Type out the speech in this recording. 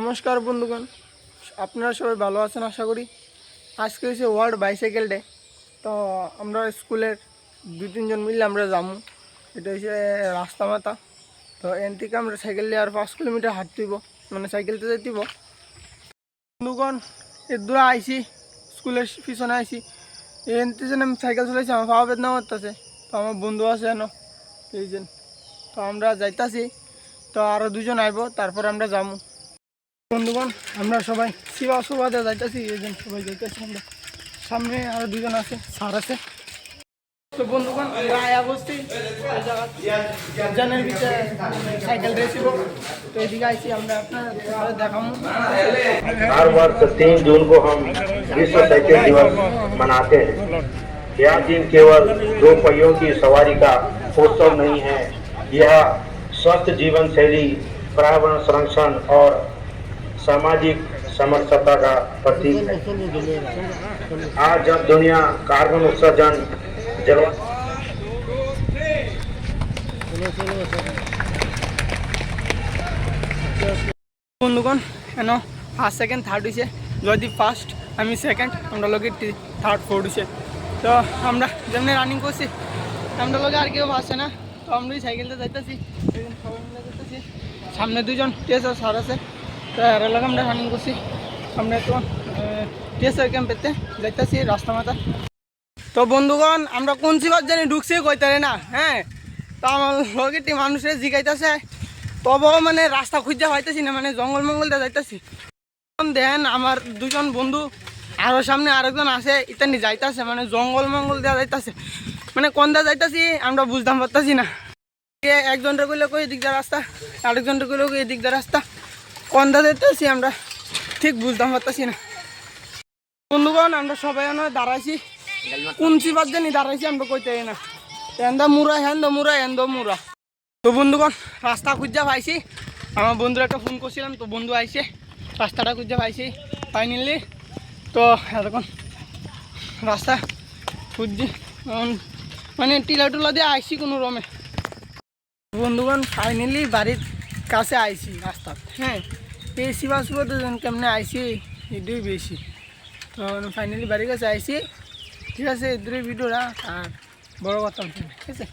নমস্কার বন্ধুগণ, আপনারা সবাই ভালো আছেন আশা করি। আজকে হচ্ছে ওয়ার্ল্ড বাইসাইকেল ডে। তো আমরা স্কুলের 2-3 জন মিলে আমরা যাবো। এটা হচ্ছে রাস্তা মাথা। তো এন থেকে আমরা সাইকেল দিয়ে আর 5 কিলোমিটার হাঁটতেইব, মানে সাইকেলতে যাইতেইব। বন্ধুগণ এর দূরে আইসি, স্কুলের পিছনে আইসি। এন থেকে যেন আমি সাইকেল চলাইছি, আমার পাওয়া বেদনা করতেছে। তো আমার বন্ধু আছে এনো এই যে। তো আমরা যাইতাছি, তো আরও 2জন আইব, তারপর আমরা যাবো। বন্ধুগণ আমরা সবাই শিবা সুবাদে যাইতেছি, এই জন্য সবাই যাইতেছি। আমরা সামনে আরো 2জন আছে, স্যার আছে। তো বন্ধুগণ আমরা আয়া বসছি জানের ভিতরে সাইকেল রেসিব। তো এদিকে আইছি আমরা, আপনার দেখাবো। हर वर्ष 3 जून को हम विश्व साइकिल दिवस मनाते हैं। यह दिन केवल 2 पहियों की सवारी का उत्सव नहीं है, यह स्वस्थ जीवन शैली, पर्यावरण संरक्षण और सामाजिक समरसता का प्रतीक है। आज जब दुनिया कार्बन उत्सर्जन বন্ধুগণ কেন ফার্স্ট সেকেন্ড থার্ড হয়েছে, যদি ফার্স্ট আমি সেকেন্ড, আমরা লোকে থার্ড ফোর্থ হয়েছে। তো আমরা যেমনি রানিং করছি, আমরা লোকে আর কেউ আসছে না। তো আমরা সাইকেলটা যাইতেছি, সবাই মিলে যাইতেছি। সামনে 2জন টিএসআর স্যার আছে, তো এর লোক আমরা রানিং করছি। আমরা একটু টিএসআর ক্যাম্পেতে যাইতেছি রাস্তা মাথা। তো বন্ধুগণ আমরা কোন সিবাদ জানি ঢুকছি কইতারে না, হ্যাঁ। তো আমার লগেটি মানুষের জিগাইতেছে, তবুও মানে রাস্তা খুঁজে পাইতেছি না, মানে জঙ্গল মঙ্গলটা যাইতেছি। দেখেন আমার 2জন বন্ধু আরও সামনে আরেকজন আছে, ইত্যাদি যাইতেছে, মানে জঙ্গল মঙ্গল দেওয়া যাইতেছে, মানে কোন দেওয়া যাইতেছি আমরা বুঝতাম পারতেছি না। একজনটা কইলে কই এদিক দিয়ে রাস্তা, আরেকজনটা কইলে কই এদিক দিয়ে রাস্তা, কোন দেওয়া যাইতেছি আমরা ঠিক বুঝতাম পারতেছি না। বন্ধুগণ আমরা সবাই দাঁড়াইছি, কোন সিবাদ জানি দাঁড়াইছি আমরা কইতে না। এন্দা মুরা হেন্দা মুরা এন্দ মুরা। তো বন্ধুগণ রাস্তা খুঁজা পাইছি, আমার বন্ধুর একটা ফোন করছিলাম, তো বন্ধু আইসে রাস্তাটা খুঁজা পাইছি ফাইনালি। তো এরকম রাস্তা খুঁজছি, মানে টিলা টুলা দিয়ে আইসি কোনো রমে। বন্ধুগণ ফাইনালি বাড়ির কাছে আইসি রাস্তা, হ্যাঁ। এই শিবা সুবাদ কেমনে আইসি এটাই বেশি। তো ফাইনালি বাড়ির কাছে আইসি, ঠিক আছে। এদের ভিডিওটা আর বড় কথা ঠিক আছে।